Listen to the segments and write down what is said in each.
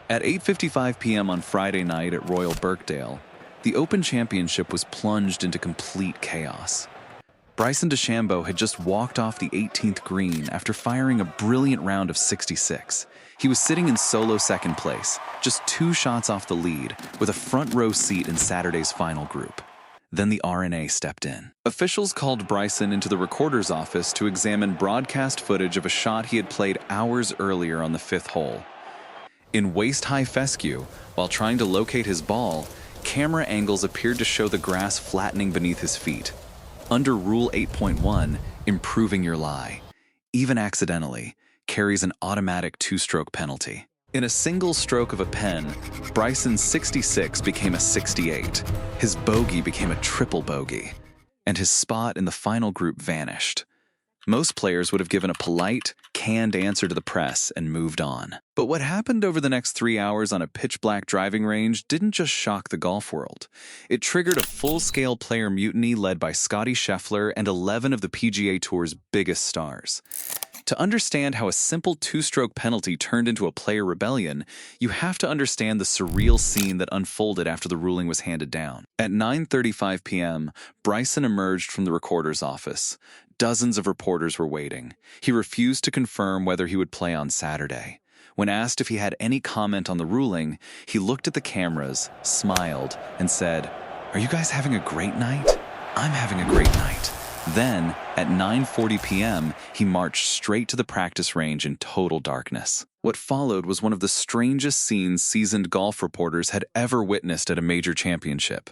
At 8:55 p.m. on Friday night at Royal Birkdale, the Open Championship was plunged into complete chaos. Bryson DeChambeau had just walked off the 18th green after firing a brilliant round of 66. He was sitting in solo second place, just 2 shots off the lead, with a front row seat in Saturday's final group. Then the R&A stepped in. Officials called Bryson into the recorder's office to examine broadcast footage of a shot he had played hours earlier on the 5th hole. In waist-high fescue, while trying to locate his ball, camera angles appeared to show the grass flattening beneath his feet. Under Rule 8.1, improving your lie, even accidentally, carries an automatic 2-stroke penalty. In a single stroke of a pen, Bryson's 66 became a 68. His bogey became a triple bogey, and his spot in the final group vanished. Most players would have given a polite, canned answer to the press and moved on. But what happened over the next 3 hours on a pitch-black driving range didn't just shock the golf world. It triggered a full-scale player mutiny led by Scottie Scheffler and 11 of the PGA Tour's biggest stars. To understand how a simple 2-stroke penalty turned into a player rebellion, you have to understand the surreal scene that unfolded after the ruling was handed down. At 9:35 p.m., Bryson emerged from the recorder's office. Dozens of reporters were waiting. He refused to confirm whether he would play on Saturday. When asked if he had any comment on the ruling, he looked at the cameras, smiled, and said, "Are you guys having a great night? I'm having a great night." Then, at 9:40 p.m., he marched straight to the practice range in total darkness. What followed was one of the strangest scenes seasoned golf reporters had ever witnessed at a major championship.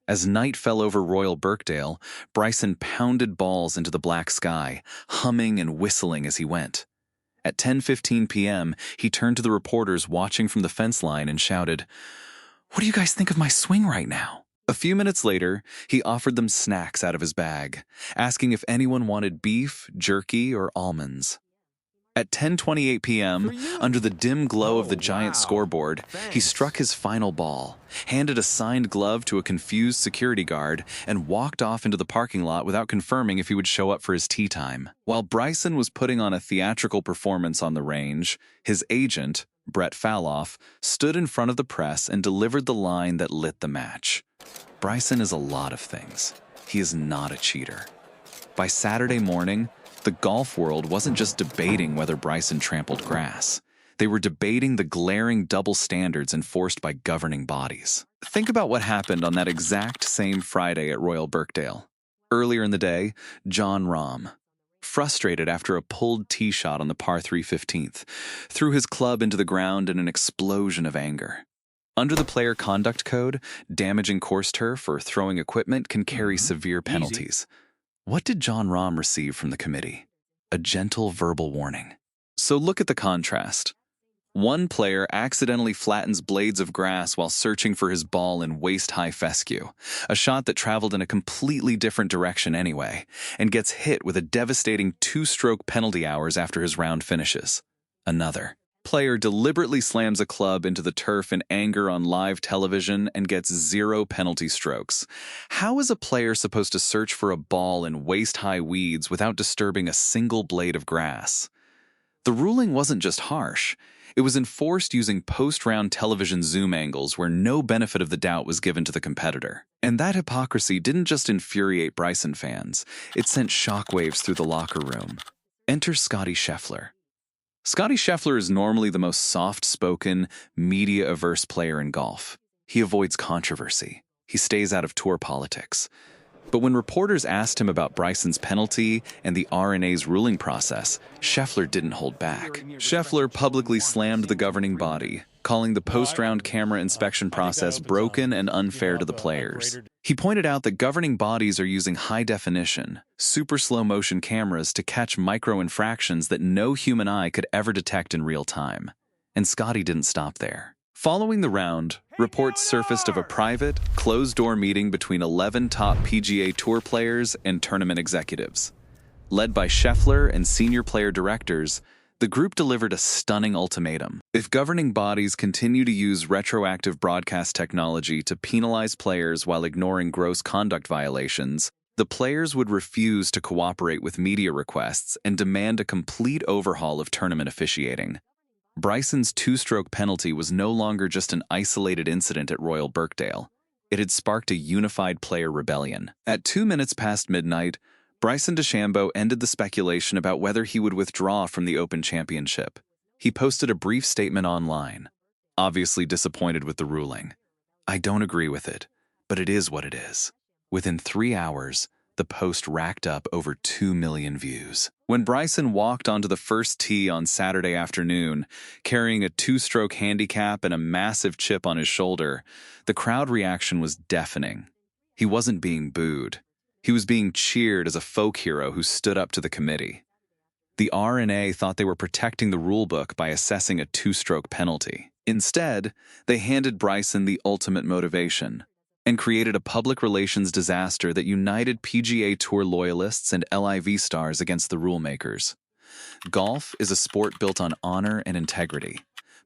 As night fell over Royal Birkdale, Bryson pounded balls into the black sky, humming and whistling as he went. At 10:15 p.m., he turned to the reporters watching from the fence line and shouted, "What do you guys think of my swing right now?" A few minutes later, he offered them snacks out of his bag, asking if anyone wanted beef, jerky, or almonds. At 10:28 p.m., under the dim glow of the giant scoreboard, he struck his final ball, handed a signed glove to a confused security guard, and walked off into the parking lot without confirming if he would show up for his tee time. While Bryson was putting on a theatrical performance on the range, his agent, Brett Falloff, stood in front of the press and delivered the line that lit the match. Bryson is a lot of things. He is not a cheater. By Saturday morning, the golf world wasn't just debating whether Bryson trampled grass. They were debating the glaring double standards enforced by governing bodies. Think about what happened on that exact same Friday at Royal Birkdale. Earlier in the day, Jon Rahm, frustrated after a pulled tee shot on the par 3 15th, threw his club into the ground in an explosion of anger. Under the Player Conduct Code, damaging course turf or throwing equipment can carry severe penalties. What did Jon Rahm receive from the committee? A gentle verbal warning. So look at the contrast. One player accidentally flattens blades of grass while searching for his ball in waist-high fescue, a shot that traveled in a completely different direction anyway, and gets hit with a devastating 2-stroke penalty hours after his round finishes. Another player deliberately slams a club into the turf in anger on live television and gets 0 penalty strokes. How is a player supposed to search for a ball in waist-high weeds without disturbing a single blade of grass? The ruling wasn't just harsh. It was enforced using post-round television zoom angles where no benefit of the doubt was given to the competitor. And that hypocrisy didn't just infuriate Bryson fans, it sent shockwaves through the locker room. Enter Scottie Scheffler. Scottie Scheffler is normally the most soft-spoken, media-averse player in golf. He avoids controversy. He stays out of tour politics. But when reporters asked him about Bryson's penalty and the R&A's ruling process, Scheffler didn't hold back. Scheffler publicly slammed the governing body, calling the post-round camera inspection process broken and unfair to the players. He pointed out that governing bodies are using high-definition, super slow-motion cameras to catch micro-infractions that no human eye could ever detect in real time. And Scottie didn't stop there. Following the round, reports surfaced of a private, closed-door meeting between 11 top PGA Tour players and tournament executives. Led by Scheffler and senior player directors, the group delivered a stunning ultimatum. If governing bodies continue to use retroactive broadcast technology to penalize players while ignoring gross conduct violations, the players would refuse to cooperate with media requests and demand a complete overhaul of tournament officiating. Bryson's two-stroke penalty was no longer just an isolated incident at Royal Birkdale. It had sparked a unified player rebellion. At 2 minutes past midnight, Bryson DeChambeau ended the speculation about whether he would withdraw from the Open Championship. He posted a brief statement online, obviously disappointed with the ruling. "I don't agree with it, but it is what it is." Within 3 hours, the post racked up over 2 million views. When Bryson walked onto the first tee on Saturday afternoon, carrying a two-stroke handicap and a massive chip on his shoulder, the crowd reaction was deafening. He wasn't being booed. He was being cheered as a folk hero who stood up to the committee. The R&A thought they were protecting the rulebook by assessing a two-stroke penalty. Instead, they handed Bryson the ultimate motivation and created a public relations disaster that united PGA Tour loyalists and LIV stars against the rulemakers. Golf is a sport built on honor and integrity.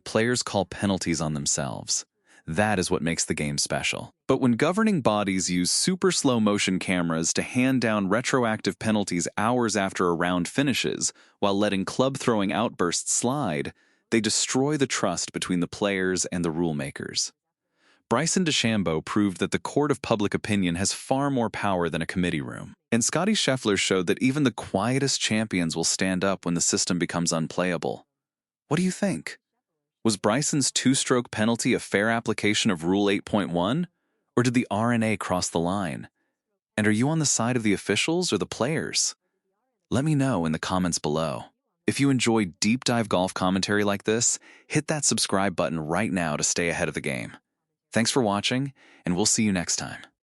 Players call penalties on themselves. That is what makes the game special. But when governing bodies use super slow-motion cameras to hand down retroactive penalties hours after a round finishes, while letting club-throwing outbursts slide, they destroy the trust between the players and the rulemakers. Bryson DeChambeau proved that the court of public opinion has far more power than a committee room. And Scottie Scheffler showed that even the quietest champions will stand up when the system becomes unplayable. What do you think? Was Bryson's two-stroke penalty a fair application of Rule 8.1? Or did the R&A cross the line? And are you on the side of the officials or the players? Let me know in the comments below. If you enjoy deep dive golf commentary like this, hit that subscribe button right now to stay ahead of the game. Thanks for watching, and we'll see you next time.